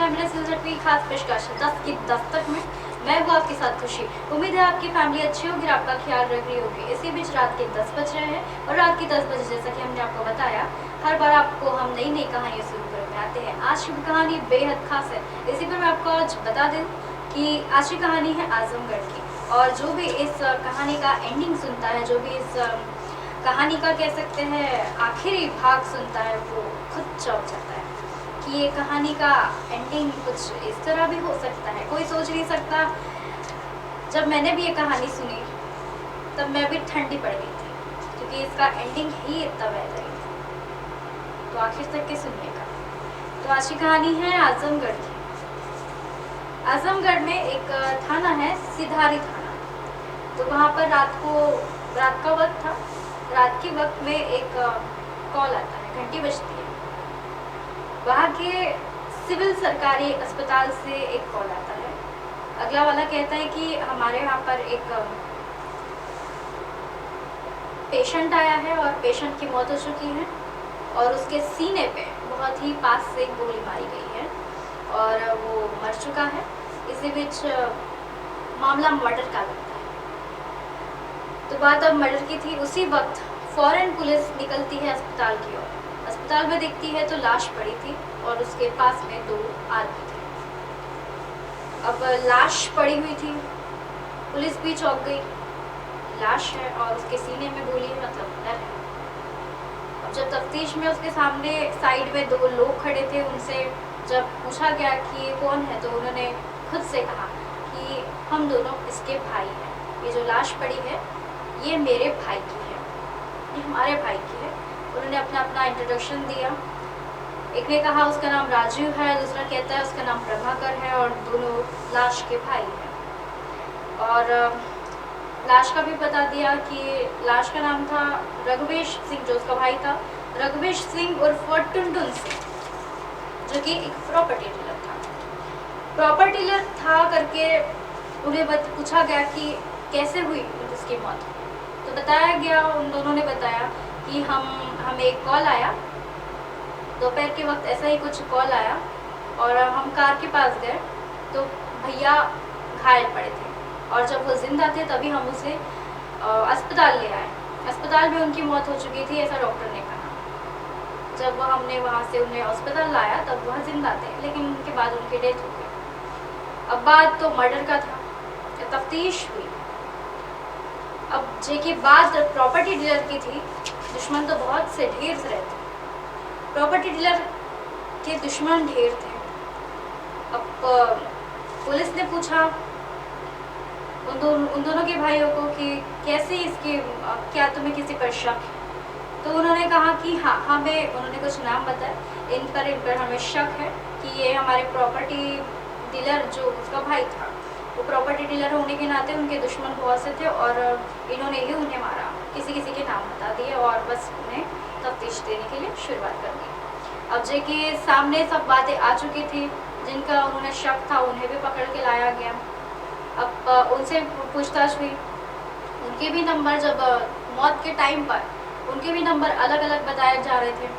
है मेरे सिलसिले की खास पेशकश 10 की दस्तक में। मैं वो आपके साथ खुशी। उम्मीद है आपकी फैमिली अच्छी होगी और आपका ख्याल रख रही होगी। इसी बीच रात के 10 बज रहे हैं और रात के 10 बजे जैसा कि हमने आपको बताया, हर बार आपको हम नई नई कहानियाँ शुरू करके आते हैं। आज की कहानी बेहद खास है। इसी पर मैं आपको आज बता दूँ कि आज की कहानी है आजमगढ़ की। और जो भी इस कहानी का एंडिंग सुनता है, जो भी इस कहानी का कह सकते हैं आखिरी भाग सुनता है, वो खुद चौंक जाता है कि ये कहानी का एंडिंग कुछ इस तरह भी हो सकता है। कोई सोच नहीं सकता। जब मैंने भी ये कहानी सुनी तब मैं भी ठंडी पड़ गई थी, क्योंकि इसका एंडिंग ही इतना बेहतरीन था। तो आखिर तक के सुनिएगा। तो आज की कहानी है आजमगढ़ की। आजमगढ़ में एक थाना है, सिधारी थाना। तो वहाँ पर रात का वक्त था। रात के वक्त में एक कॉल आता है, घंटी बजती है। वहाँ के सिविल सरकारी अस्पताल से एक कॉल आता है। अगला वाला कहता है कि हमारे यहाँ पर एक पेशेंट आया है और पेशेंट की मौत हो चुकी है और उसके सीने पे बहुत ही पास से गोली मारी गई है और वो मर चुका है। इसी बीच मामला मर्डर का लगता है। तो बात अब मर्डर की थी। उसी वक्त फौरन पुलिस निकलती है अस्पताल की ओर। अस्पताल में देखती है तो लाश पड़ी थी और उसके पास में 2 आदमी थे। अब लाश पड़ी हुई थी, पुलिस भी चौंक गई। लाश है और उसके सीने में गोली है, मतलब डर है। अब जब तफ्तीश में उसके सामने साइड में 2 लोग खड़े थे, उनसे जब पूछा गया कि ये कौन है, तो उन्होंने खुद से कहा कि हम दोनों इसके भाई हैं। ये जो लाश पड़ी है ये मेरे भाई की है, ये हमारे भाई की है। उन्होंने अपना इंट्रोडक्शन दिया। एक ने कहा उसका नाम राजू है, दूसरा कहता है उसका नाम प्रभाकर है और दोनों लाश के भाई हैं। और लाश का भी बता दिया कि लाश का नाम था रघुवेश सिंह, जो उसका भाई था, रघुवेश सिंह उर्फ टुनटुन सिंह, जो कि एक प्रॉपर्टी डीलर था। प्रॉपर्टी डीलर था करके उन्हें पूछा गया कि कैसे हुई उसकी मौत। तो बताया गया, उन दोनों ने बताया कि हमें एक कॉल आया, दोपहर के वक्त ऐसा ही कुछ कॉल आया और हम कार के पास गए तो भैया घायल पड़े थे और जब वो जिंदा थे तभी हम उसे अस्पताल ले आए। अस्पताल में उनकी मौत हो चुकी थी, ऐसा डॉक्टर ने कहा। जब हमने वहाँ से उन्हें अस्पताल लाया तब वह जिंदा थे, लेकिन उनके बाद उनकी डेथ हो गई। अब बात तो मर्डर का था, तफ्तीश हुई। अब जेकी बात प्रॉपर्टी डीलर की थी, दुश्मन तो बहुत से ढेर से रहते। प्रॉपर्टी डीलर के दुश्मन ढेर थे। अब पुलिस ने पूछा उन दोनों के भाइयों को कि कैसे इसके क्या तुम्हें किसी पर शक है। तो उन्होंने कहा कि हाँ, हमें, उन्होंने कुछ नाम बताया, इन पर हमें शक है कि ये हमारे प्रॉपर्टी डीलर, जो उसका भाई था, वो प्रॉपर्टी डीलर होने के नाते उनके दुश्मन बहुत से थे और इन्होंने ही उन्हें मारा। किसी किसी के नाम बता दिए और बस उन्हें तफ्तीश देने के लिए शुरुआत कर दी। अब जे के सामने सब बातें आ चुकी थी, जिनका उन्होंने शक था उन्हें भी पकड़ के लाया गया। अब उनसे पूछताछ हुई। उनके भी नंबर, जब मौत के टाइम पर उनके भी नंबर अलग अलग बताए जा रहे थे।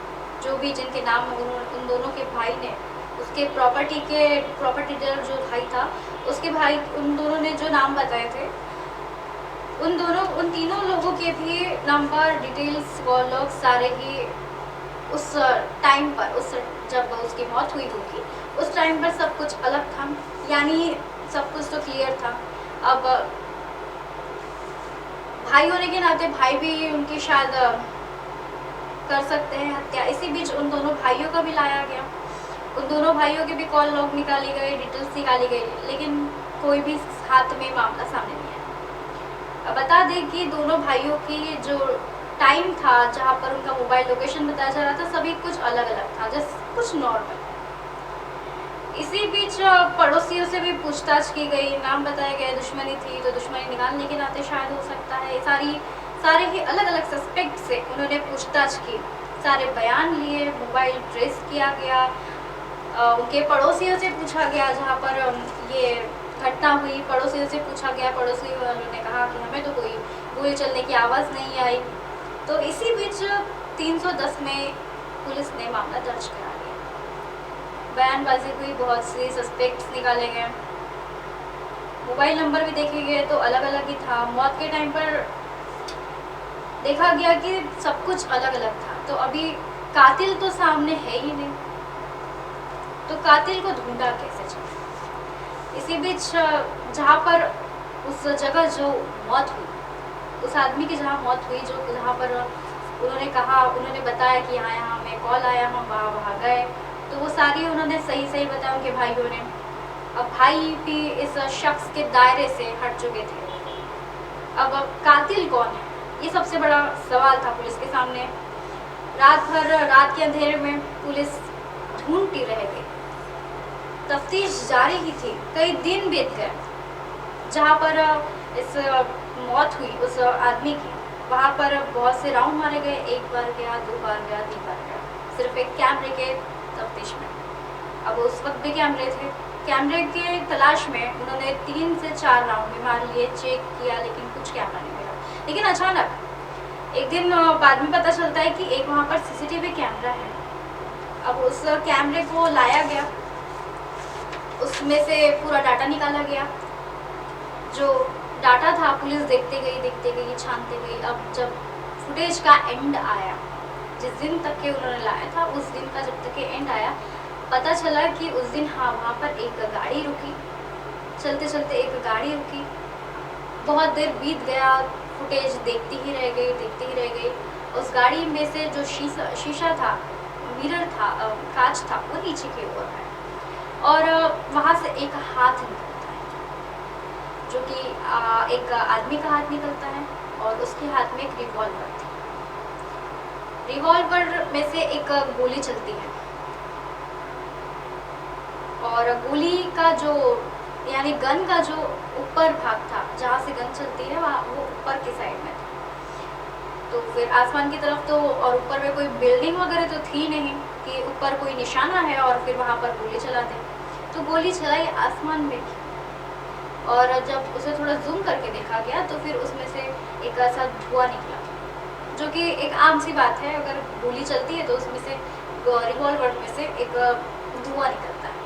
जो भी जिनके नाम उन दोनों के भाई ने, उसके प्रॉपर्टी डीलर जो भाई था, उसके भाई, उन दोनों ने जो नाम बताए थे, उन तीनों लोगों के भी नंबर, डिटेल्स, वो लोग सारे ही उस टाइम पर, जब उसकी मौत हुई होगी उस टाइम पर सब कुछ अलग था, यानी सब कुछ तो क्लियर था। अब भाई होने के नाते भाई भी उनकी शायद कर सकते हैं हत्या। इसी बीच उन दोनों भाइयों का भी लाया गया। उन दोनों भाइयों के भी कॉल लॉग निकाली गई, डिटेल्स निकाली गई, लेकिन कोई भी हाथ में मामला सामने नहीं आया। अब बता दें कि दोनों भाइयों की जो टाइम था जहाँ पर उनका मोबाइल लोकेशन बताया जा रहा था, सभी कुछ अलग अलग था, जैसे कुछ नॉर्मल। इसी बीच पड़ोसियों से भी पूछताछ की गई, नाम बताए गए, दुश्मनी थी तो दुश्मनी निकालने के नाते शायद हो सकता है। सारे ही अलग अलग सस्पेक्ट से उन्होंने पूछताछ की, सारे बयान लिए, मोबाइल ट्रेस किया गया, उनके पड़ोसियों से पूछा गया जहाँ पर ये घटना हुई, पड़ोसियों से पूछा गया। पड़ोसी वालों ने कहा कि हमें तो कोई गोली चलने की आवाज़ नहीं आई। तो इसी बीच 310 में पुलिस ने मामला दर्ज करा लिया। बयानबाजी हुई, बहुत सी सस्पेक्ट्स निकाले गए, मोबाइल नंबर भी देखे गए तो अलग अलग ही था। मौत के टाइम पर देखा गया कि सब कुछ अलग अलग था। तो अभी कातिल तो सामने है ही नहीं, तो कातिल को ढूंढा कैसे चले। इसी बीच जहाँ पर उस जगह जो मौत हुई, उस आदमी की जहाँ मौत हुई, जो जहाँ पर उन्होंने बताया कि यहाँ यहाँ हमें कॉल आया, हम वहाँ वहाँ गए, तो वो सारी उन्होंने सही सही बताया उनके भाइयों ने। अब भाई भी इस शख्स के दायरे से हट चुके थे। अब कातिल कौन है, ये सबसे बड़ा सवाल था पुलिस के सामने। रात भर, रात के अंधेरे में पुलिस ढूंढती रह गई, तफ्तीश जारी ही थी। कई दिन बीत गए। जहाँ पर इस मौत हुई उस आदमी की, वहाँ पर बहुत से राउंड मारे गए, एक बार गया, 2 बार गया, 3 बार गया, सिर्फ एक कैमरे के तफ्तीश में। अब उस वक्त भी कैमरे थे, कैमरे के तलाश में उन्होंने 3 से 4 राउंड भी मार लिए, चेक किया, लेकिन कुछ कैमरा नहीं मिला। लेकिन अचानक एक दिन बाद में पता चलता है कि एक वहाँ पर सीसीटीवी कैमरा है। अब उस कैमरे को लाया गया, उसमें से पूरा डाटा निकाला गया। जो डाटा था पुलिस देखते गई, छानते गई। अब जब फुटेज का एंड आया, जिस दिन तक के उन्होंने लाया था, उस दिन का जब तक के एंड आया, पता चला कि उस दिन वहाँ पर एक गाड़ी रुकी, चलते चलते एक गाड़ी रुकी। बहुत देर बीत गया, फुटेज देखती ही रह गई। उस गाड़ी में से जो शीशा था, मिरर था, कांच था, वो नीचे की ओर है, और वहाँ से एक हाथ निकलता है, जो कि एक आदमी का हाथ निकलता है, और उसके हाथ में एक रिवॉल्वर थी। रिवॉल्वर में से एक गोली चलती है, और गोली का जो यानी गन का जो ऊपर भाग था, जहाँ से गन चलती है, वहाँ वो ऊपर की साइड में था। तो फिर आसमान की तरफ तो, और ऊपर में कोई बिल्डिंग वगैरह तो थी नहीं कि ऊपर कोई निशाना है और फिर वहाँ पर गोली चला दें। तो गोली चलाई आसमान में की, और जब उसे थोड़ा जूम करके देखा गया तो फिर उसमें से एक ऐसा धुआं निकला, जो कि एक आम सी बात है, अगर गोली चलती है तो उसमें से, रिवॉल्वर में से एक धुआं निकलता है।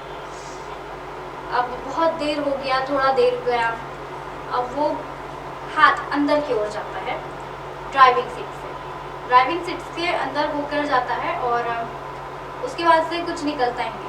अब बहुत देर हो गया, थोड़ा देर गया, अब वो हाथ अंदर की ओर जाता है ड्राइविंग सीट के अंदर होकर जाता है, और उसके बाद से कुछ निकलता ही नहीं।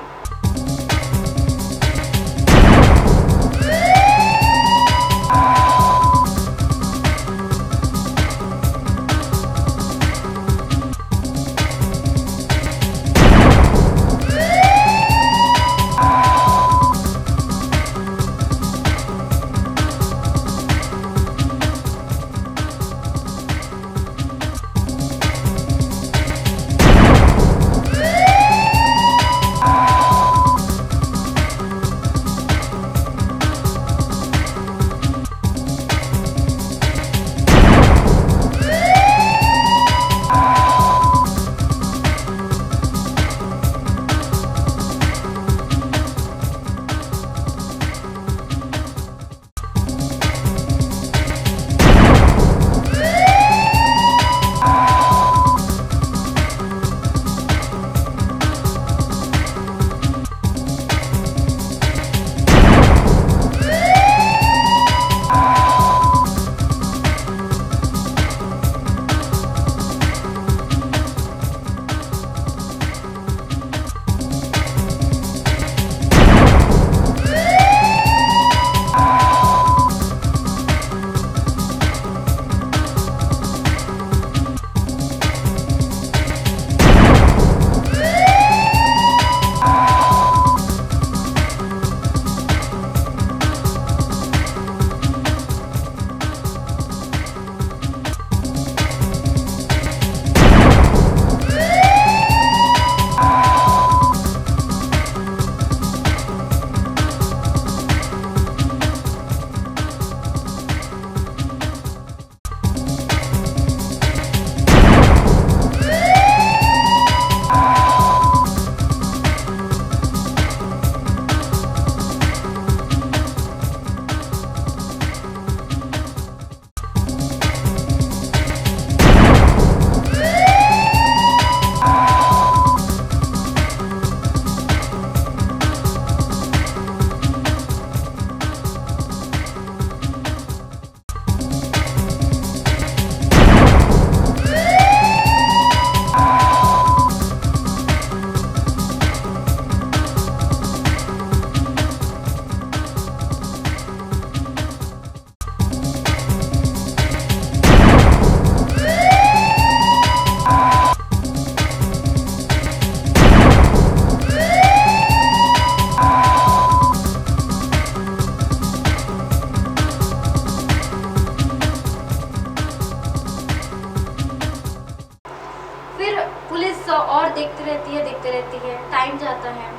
देखते रहती है। टाइम जाता है,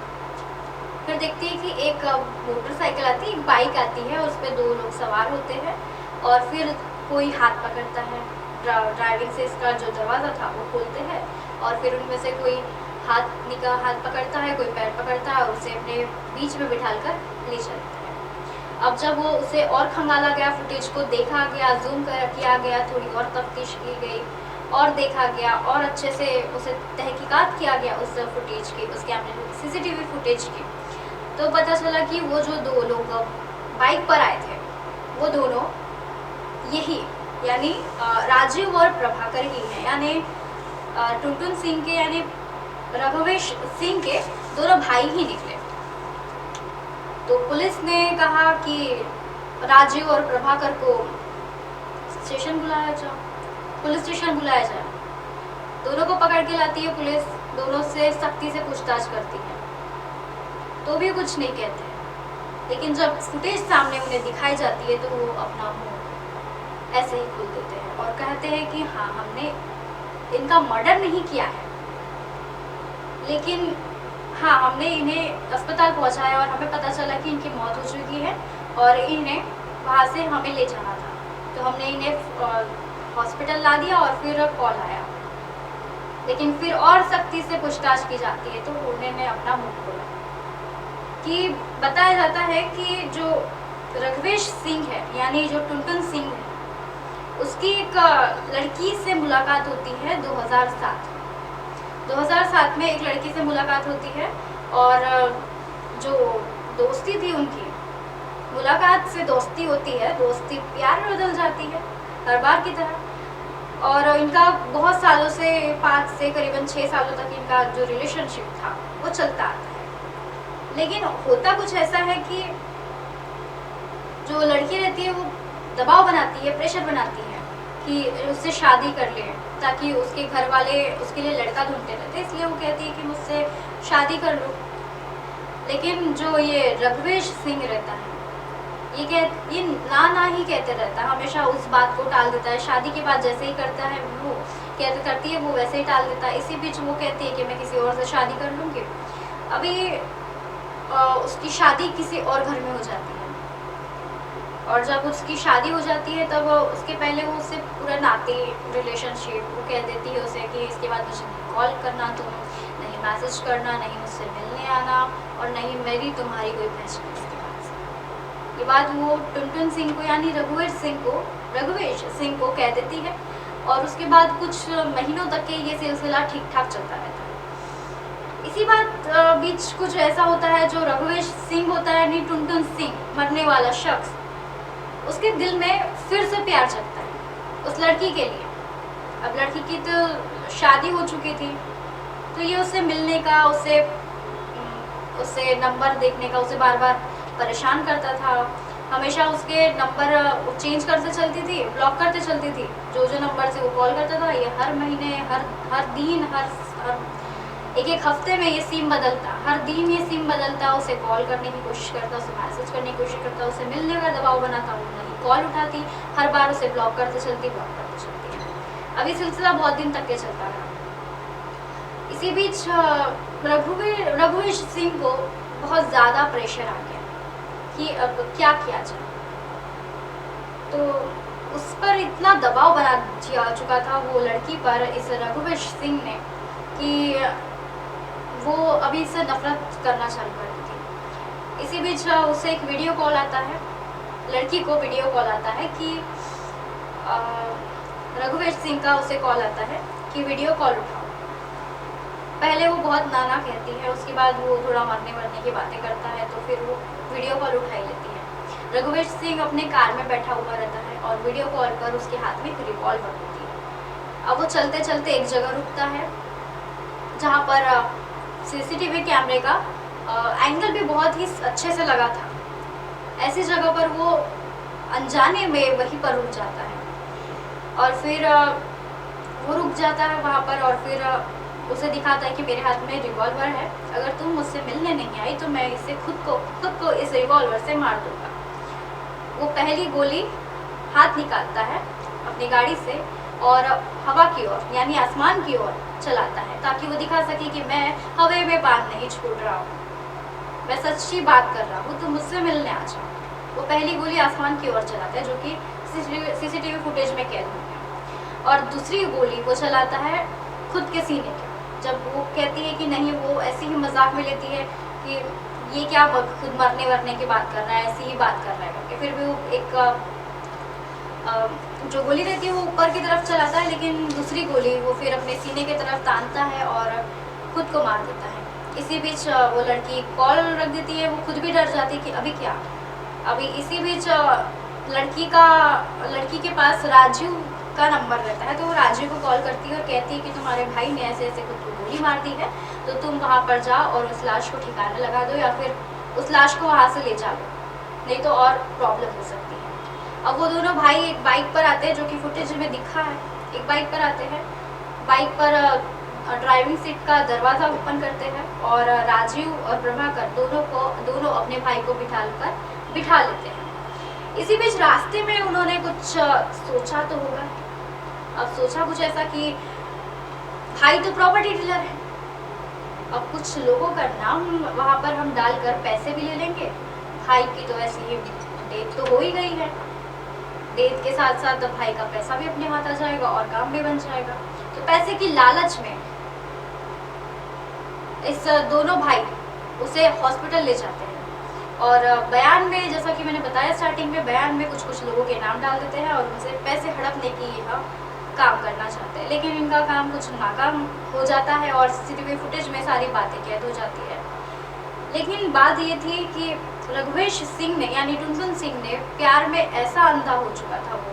फिर देखती है कि एक मोटरसाइकिल आती है, एक बाइक आती है, उस पर 2 लोग सवार होते हैं और फिर कोई हाथ पकड़ता है। ड्राइविंग से इसका जो दरवाज़ा था वो खोलते हैं और फिर उनमें से कोई हाथ पकड़ता है, कोई पैर पकड़ता है और उसे अपने बीच में बिठा कर ले चलता है। अब जब वो उसे और खंगाला गया, फुटेज को देखा गया, जूम किया गया, थोड़ी और तफ्तीश की गई और देखा गया और अच्छे से उसे तहकीकात किया गया उस फुटेज की, उस कैमरे CCTV फुटेज की, तो पता चला कि वो जो 2 लोग बाइक पर आए थे वो दोनों यही यानी राजीव और प्रभाकर ही हैं, यानी टुनटुन सिंह के यानी रघुवेश सिंह के दोनों भाई ही निकले। तो पुलिस ने कहा कि राजीव और प्रभाकर को पुलिस स्टेशन बुलाया जाए। दोनों को पकड़ के लाती है पुलिस, दोनों से सख्ती से पूछताछ करती है, तो भी कुछ नहीं कहते हैं। लेकिन जब फुटेज सामने उन्हें दिखाई जाती है तो वो अपना मुंह ऐसे ही खोल देते हैं और कहते हैं कि हाँ, हमने इनका मर्डर नहीं किया है, लेकिन हाँ, हमने इन्हें अस्पताल पहुंचाया और हमें पता चला कि इनकी मौत हो चुकी है और इन्हें वहाँ से हमें ले जाना था, तो हमने इन्हें हॉस्पिटल ला दिया और फिर कॉल आया। लेकिन फिर और सख्ती से पूछताछ की जाती है तो उन्होंने अपना मुंह खोला कि बताया जाता है कि जो रघुवेश सिंह है यानी जो टुनटुन सिंह है, उसकी एक लड़की से मुलाकात होती है 2007 में एक लड़की से मुलाकात होती है और जो दोस्ती थी उनकी, मुलाकात से दोस्ती होती है, दोस्ती प्यार में बदल जाती है हर बार की तरह। और इनका बहुत सालों से 5 से करीबन 6 सालों तक इनका जो रिलेशनशिप था वो चलता आता है। लेकिन होता कुछ ऐसा है कि जो लड़की रहती है वो दबाव बनाती है, प्रेशर बनाती है कि उससे शादी कर ले, ताकि उसके घर वाले उसके लिए लड़का ढूंढते रहते, इसलिए वो कहती है कि मुझसे शादी कर लो। लेकिन जो ये रघुवेश सिंह रहता है ये ना ही कहते रहता है, हमेशा उस बात को टाल देता है। शादी के बाद जैसे ही करता है वो करती है वो वैसे ही टाल देता है। इसी बीच वो कहती है कि मैं किसी और से शादी कर लूँगी। अभी उसकी शादी किसी और घर में हो जाती है और जब उसकी शादी हो जाती है तब उसके पहले वो उससे पूरा नाते रिलेशनशिप वो कह देती है उसे कि इसके बाद मुझे कॉल करना, तुम नहीं मैसेज करना, नहीं मुझसे मिलने आना और नहीं मेरी तुम्हारी कोई पहचान। इसके बाद से ये बात वो टुनटुन सिंह को यानी रघुवेश सिंह को कह देती है और उसके बाद कुछ महीनों तक के ये सिलसिला ठीक ठाक चलता रहता है। इसी बात बीच कुछ ऐसा होता है, जो रघुवेश सिंह होता है यानी टुनटुन सिंह मरने वाला शख्स, उसके दिल में फिर से प्यार जगता है उस लड़की के लिए। अब लड़की की तो शादी हो चुकी थी, तो ये उससे मिलने का, उससे नंबर देखने का उसे बार बार परेशान करता था। हमेशा उसके नंबर चेंज करते चलती थी, ब्लॉक करते चलती थी। जो नंबर से वो कॉल करता था, ये हर महीने हर दिन एक हफ्ते में ये सिम बदलता, हर दिन ये सिम बदलता, उसे कॉल करने की कोशिश करता, उसे मैसेज करने की कोशिश करता, उसे मिलने का दबाव बनाता, वो नहीं कॉल उठाती, हर बार उसे ब्लॉक करते चलती। अभी सिलसिला बहुत दिन तक के चलता रहा। इसी बीच रघुवेश सिंह को बहुत ज़्यादा प्रेशर आ गया कि अब क्या किया जाए। तो उस पर इतना दबाव बना चुका था वो लड़की पर, इस रघुवेश सिंह ने, कि वो अभी इससे नफरत करना चालू कर दी थी। इसी बीच उसे एक वीडियो कॉल आता है, लड़की को वीडियो कॉल आता है कि रघुवेश सिंह का उसे कॉल आता है कि वीडियो कॉल उठाओ। पहले वो बहुत नाना कहती है, उसके बाद वो थोड़ा मरने की बातें करता है, तो फिर वो वीडियो कॉल उठाई लेती है। रघुवेश सिंह अपने कार में बैठा हुआ रहता है और वीडियो कॉल पर उसके हाथ में एक रिवॉल्वर होती है। अब वो चलते चलते एक जगह रुकता है जहाँ पर CCTV कैमरे का एंगल भी बहुत ही अच्छे से लगा था। ऐसी जगह पर वो अनजाने में वहीं पर रुक जाता है और फिर वो रुक जाता है वहाँ पर और फिर उसे दिखाता है कि मेरे हाथ में रिवॉल्वर है, अगर तुम मुझसे मिलने नहीं आई तो मैं इसे खुद को इस रिवॉल्वर से मार दूंगा। वो पहली गोली हाथ निकालता है अपनी गाड़ी से और हवा की ओर यानी आसमान की ओर चलाता है, ताकि वो दिखा सके कि मैं हवा में बाण नहीं छोड़ रहा हूँ, मैं सच्ची बात कर रहा हूँ, तो मुझसे मिलने आ जाओ। वो पहली गोली आसमान की ओर चलाता है, जो कि सीसीटीवी फुटेज में कैद हुई है। और दूसरी गोली वो चलाता है खुद के सीने के। जब वो कहती है कि नहीं, वो ऐसी ही मजाक में लेती है कि ये क्या खुद मरने वरने की बात कर रहा है, ऐसी ही बात कर रहा है करके, फिर भी वो एक जो गोली रहती है वो ऊपर की तरफ चलाता है, लेकिन दूसरी गोली वो फिर अपने सीने की तरफ तानता है और खुद को मार देता है। इसी बीच वो लड़की कॉल रख देती है, वो खुद भी डर जाती है कि अभी क्या। अभी इसी बीच लड़की के पास राजू का नंबर रहता है, तो वो राजू को कॉल करती है और कहती है कि तुम्हारे भाई ने ऐसे ऐसे खुद को गोली मार दी है, तो तुम वहाँ पर जाओ और उस लाश को ठिकाना लगा दो, या फिर उस लाश को वहाँ से ले जाओ, नहीं तो और प्रॉब्लम हो सकती है। अब वो दोनों भाई एक बाइक पर आते हैं, जो कि फुटेज में दिखा है, एक बाइक पर आते हैं। बाइक पर ड्राइविंग सीट का दरवाज़ा ओपन करते हैं और राजीव और प्रभाकर दोनों अपने भाई को बिठा लेते हैं। इसी बीच रास्ते में उन्होंने कुछ सोचा तो होगा। अब सोचा कुछ ऐसा कि भाई तो प्रॉपर्टी डीलर है, अब कुछ लोगों का नाम वहाँ पर हम डालकर पैसे भी ले लेंगे, भाई की तो ऐसी ही डेट तो हो ही गई है, डेट के साथ साथ भाई का पैसा भी अपने हाथ आ जाएगा और काम भी बन जाएगा। तो पैसे की लालच में इस दोनों भाई उसे हॉस्पिटल ले जाते हैं और बयान में, जैसा कि मैंने बताया स्टार्टिंग में, बयान में कुछ लोगों के नाम डाल देते हैं और उनसे पैसे हड़पने की यह काम करना चाहते हैं, लेकिन इनका काम कुछ नाकाम हो जाता है और सीसीटीवी फुटेज में सारी बातें कैद हो जाती है। लेकिन बात ये थी कि रघुवेश सिंह ने यानी टुनटुन सिंह ने प्यार में ऐसा अंधा हो चुका था वो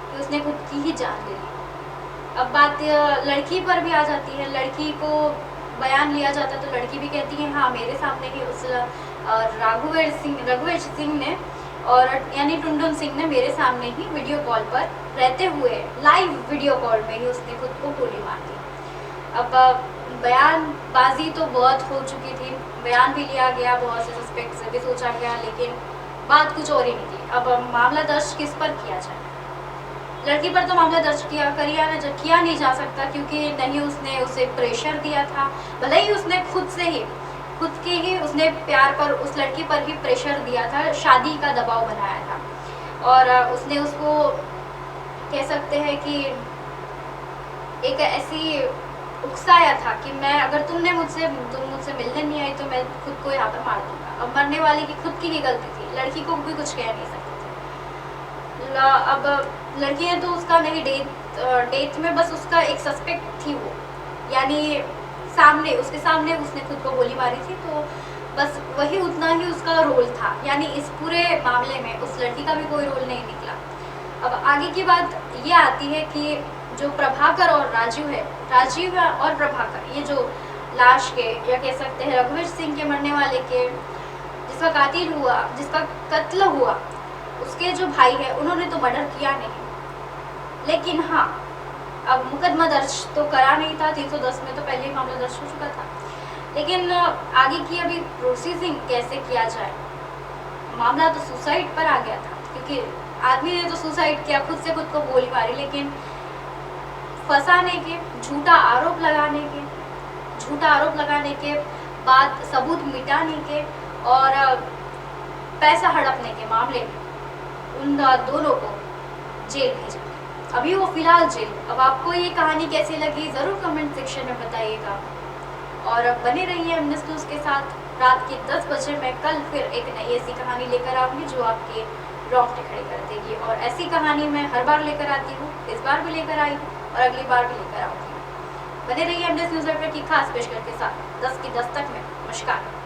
कि उसने खुद की ही जान ले ली। अब बात लड़की पर भी आ जाती है, लड़की को बयान लिया जाता है तो लड़की भी कहती है हाँ, मेरे सामने ही उस रघुवेश सिंह ने और यानी टुनटुन सिंह ने मेरे सामने ही वीडियो कॉल पर रहते हुए लाइव वीडियो कॉल में ही उसने खुद को गोली मार दी। अब बयानबाजी तो बहुत हो चुकी थी, बयान भी लिया गया, बहुत से सस्पेक्ट से भी सोचा गया, लेकिन बात कुछ और ही निकली। अब मामला दर्ज किस पर किया जाए? लड़की पर तो मामला दर्ज किया नहीं जा सकता, क्योंकि नहीं उसने उसे प्रेशर दिया था, भले ही उसने खुद के ही उसने प्यार पर उस लड़की पर ही प्रेशर दिया था, शादी का दबाव बनाया था और उसने उसको कह सकते हैं कि एक ऐसी उकसाया था कि मैं अगर तुम मुझसे मिलने नहीं आई तो मैं खुद को यहाँ पर मार दूंगा। अब मरने वाले की खुद की ही गलती थी, लड़की को भी कुछ कह नहीं सकते थे। अब लड़की ने तो उसका नहीं, डेथ में बस उसका एक सस्पेक्ट थी वो, यानी उसके सामने उसने खुद को गोली मारी थी, तो बस वही उतना ही उसका रोल था, यानी इस पूरे मामले में उस लड़की का भी कोई रोल नहीं निकला। अब आगे की बात ये आती है कि जो प्रभाकर और राजीव और प्रभाकर, ये जो लाश के या कह सकते हैं रघुवेश सिंह के मरने वाले के जिसका कत्ल हुआ, उसके जो भाई है उन्होंने तो मर्डर किया नहीं, लेकिन हाँ अब मुकदमा दर्ज तो करा नहीं था, 310 में तो पहले ही मामला दर्ज हो चुका था, लेकिन आगे की अभी प्रोसेसिंग कैसे किया जाए। मामला तो सुसाइड पर आ गया था, क्योंकि आदमी ने तो सुसाइड किया, खुद से खुद को गोली मारी, लेकिन फंसाने के, झूठा आरोप लगाने के बाद सबूत मिटाने के और पैसा हड़पने के मामले में उन दोनों को जेल भेजा। अभी वो फिलहाल जेल। अब आपको ये कहानी कैसी लगी ज़रूर कमेंट सेक्शन में बताइएगा और बने रहिए एमएनएस न्यूज़ के साथ। रात के 10 बजे मैं कल फिर एक नई ऐसी कहानी लेकर आऊँगी जो आपके रोंगटे खड़े कर देगी, और ऐसी कहानी मैं हर बार लेकर आती हूँ, इस बार भी लेकर आई हूँ और अगली बार भी लेकर आऊँगी। बने रहिए एमएनएस न्यूज़ नेटवर्क की खास पेशकश के साथ 10 की 10 तक में। नमस्कार।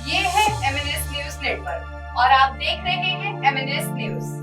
ये है एमएनएस न्यूज़ नेटवर्क और आप देख रहे हैं एमएनएस न्यूज़।